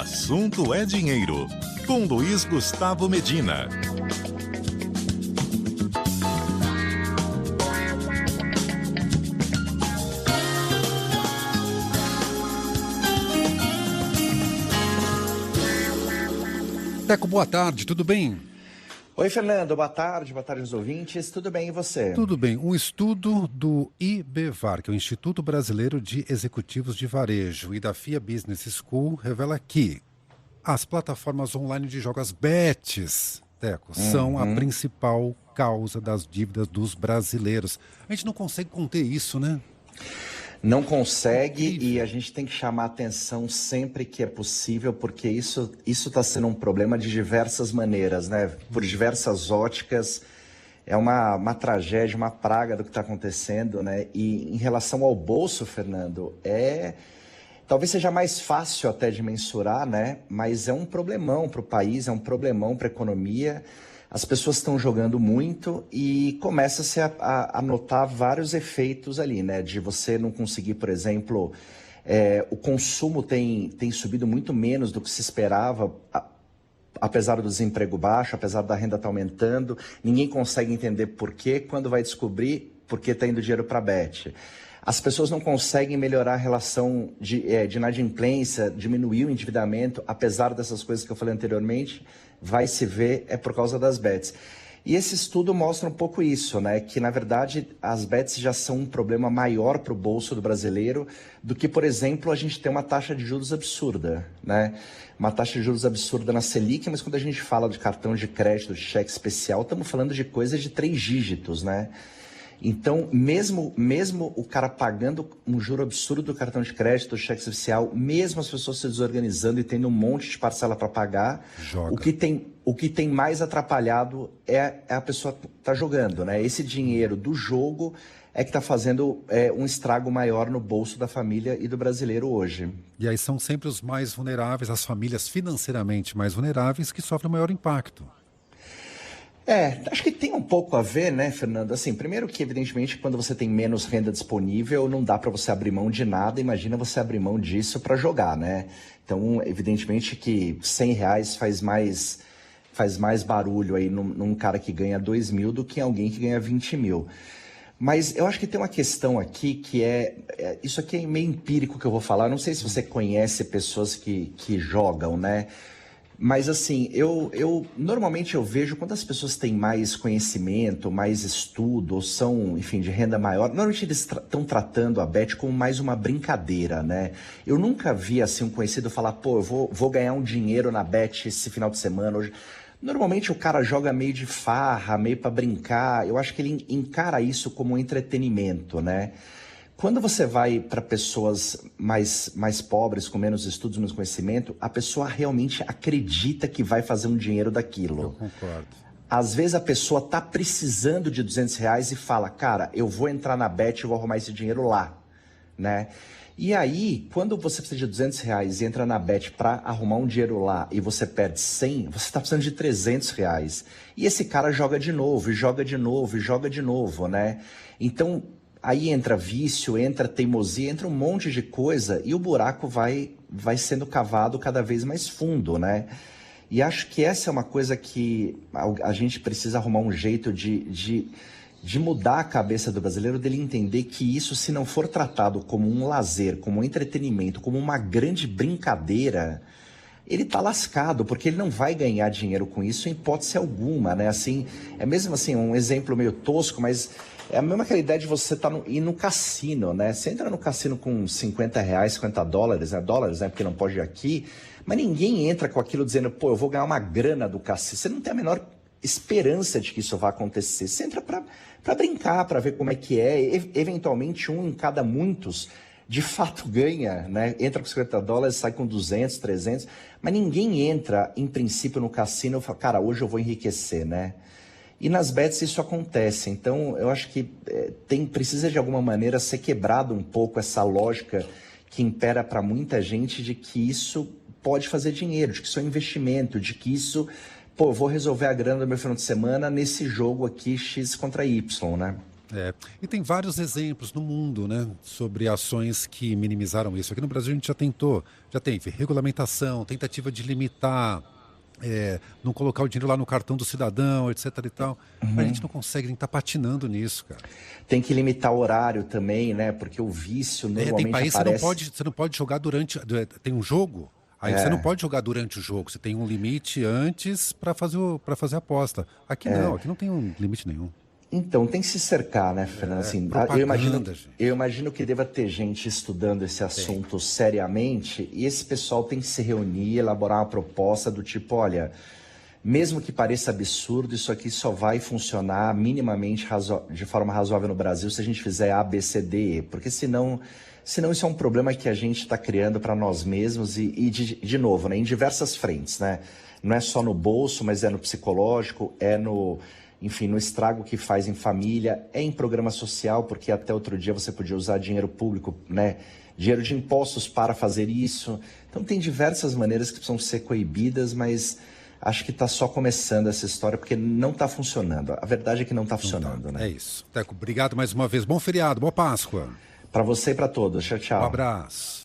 assunto é dinheiro. Com Luiz Gustavo Medina. Teco, boa tarde, tudo bem? Oi, Fernando, boa tarde aos ouvintes, tudo bem e você? Tudo bem. Um estudo do IBVAR, que é o Instituto Brasileiro de Executivos de Varejo, e da FIA Business School, revela que as plataformas online de jogos, as bets, Teco, são a principal causa das dívidas dos brasileiros. A gente não consegue conter isso, né? Não consegue, e a gente tem que chamar atenção sempre que é possível, porque isso está sendo um problema de diversas maneiras, né? Por diversas óticas, é uma tragédia, uma praga do que está acontecendo, né? E em relação ao bolso, Fernando, talvez seja mais fácil até de mensurar, né? Mas é um problemão para o país, é um problemão para a economia. As pessoas estão jogando muito e começa-se a notar vários efeitos ali, né? De você não conseguir, por exemplo, o consumo tem subido muito menos do que se esperava, apesar do desemprego baixo, apesar da renda estar aumentando. Ninguém consegue entender por quê, quando vai descobrir porque está indo dinheiro para a Bet. As pessoas não conseguem melhorar a relação de inadimplência, diminuir o endividamento, apesar dessas coisas que eu falei anteriormente, vai se ver por causa das bets. E esse estudo mostra um pouco isso, né? Que, na verdade, as bets já são um problema maior para o bolso do brasileiro do que, por exemplo, a gente ter uma taxa de juros absurda, né? Uma taxa de juros absurda na Selic, mas quando a gente fala de cartão de crédito, de cheque especial, estamos falando de coisas de 3 dígitos, né? Então, mesmo o cara pagando um juro absurdo do cartão de crédito, do cheque especial, mesmo as pessoas se desorganizando e tendo um monte de parcela para pagar, o que tem mais atrapalhado é a pessoa que está jogando, né? Esse dinheiro do jogo é que está fazendo um estrago maior no bolso da família e do brasileiro hoje. E aí são sempre os mais vulneráveis, as famílias financeiramente mais vulneráveis, que sofrem o maior impacto. Acho que tem um pouco a ver, né, Fernando? Assim, primeiro que, evidentemente, quando você tem menos renda disponível, não dá para você abrir mão de nada. Imagina você abrir mão disso para jogar, né? Então, evidentemente que R$100 faz mais barulho aí num cara que ganha 2 mil do que em alguém que ganha 20 mil. Mas eu acho que tem uma questão aqui que isso aqui é meio empírico que eu vou falar. Não sei se você conhece pessoas que jogam, né? Mas assim, normalmente eu vejo quando as pessoas têm mais conhecimento, mais estudo, ou são, enfim, de renda maior, normalmente eles estão tratando a bet como mais uma brincadeira, né? Eu nunca vi assim um conhecido falar, pô, eu vou ganhar um dinheiro na bet esse final de semana. Hoje. Normalmente o cara joga meio de farra, meio para brincar. Eu acho que ele encara isso como um entretenimento, né? Quando você vai para pessoas mais pobres, com menos estudos, menos conhecimento, a pessoa realmente acredita que vai fazer um dinheiro daquilo. Eu concordo. Às vezes a pessoa está precisando de R$200 e fala, cara, eu vou entrar na Bet e vou arrumar esse dinheiro lá, né? E aí, quando você precisa de R$200 e entra na Bet para arrumar um dinheiro lá e você perde 100, você está precisando de R$300. E esse cara joga de novo, e joga de novo, e joga de novo, né? Então, aí entra vício, entra teimosia, entra um monte de coisa e o buraco vai sendo cavado cada vez mais fundo, né? E acho que essa é uma coisa que a gente precisa arrumar um jeito de mudar a cabeça do brasileiro, dele entender que isso, se não for tratado como um lazer, como um entretenimento, como uma grande brincadeira, ele tá lascado, porque ele não vai ganhar dinheiro com isso em hipótese alguma, né? Assim, é mesmo assim, um exemplo meio tosco, mas é a mesma aquela ideia de você ir no cassino, né? Você entra no cassino com R$50, $50, né? Dólares, né? Porque não pode ir aqui, mas ninguém entra com aquilo dizendo, pô, eu vou ganhar uma grana do cassino. Você não tem a menor esperança de que isso vai acontecer. Você entra para brincar, para ver como é que é. Eventualmente, um em cada muitos de fato ganha, né? Entra com $50, sai com 200, 300, mas ninguém entra, em princípio, no cassino e fala, cara, hoje eu vou enriquecer, né? E nas bets isso acontece. Então, eu acho que precisa de alguma maneira ser quebrado um pouco essa lógica que impera para muita gente de que isso pode fazer dinheiro, de que isso é um investimento, de que isso, pô, eu vou resolver a grana do meu final de semana nesse jogo aqui X contra Y, né? E tem vários exemplos no mundo, né, sobre ações que minimizaram isso. Aqui no Brasil a gente já tentou, já teve regulamentação, tentativa de limitar, não colocar o dinheiro lá no cartão do cidadão, etc e tal. A gente não consegue, a gente tá patinando nisso, cara. Tem que limitar o horário também, né? Porque o vício normalmente Tem país aparece... você não pode jogar durante, tem um jogo, aí você não pode jogar durante o jogo, você tem um limite antes para fazer a aposta. Aqui não, aqui não tem um limite nenhum. Então, tem que se cercar, né, Fernando? Assim, eu imagino que deva ter gente estudando esse assunto seriamente, e esse pessoal tem que se reunir, elaborar uma proposta do tipo, olha, mesmo que pareça absurdo, isso aqui só vai funcionar minimamente de forma razoável no Brasil se a gente fizer A, B, C, D, E, porque senão isso é um problema que a gente está criando para nós mesmos de novo, né, em diversas frentes, né? Não é só no bolso, mas é no psicológico, enfim, no estrago que faz em família, em programa social, porque até outro dia você podia usar dinheiro público, né, dinheiro de impostos para fazer isso. Então tem diversas maneiras que precisam ser coibidas, mas acho que está só começando essa história, porque não está funcionando. A verdade é que não está funcionando, né? É isso. Teco, obrigado mais uma vez. Bom feriado, boa Páscoa. Para você e para todos. Tchau, tchau. Um abraço.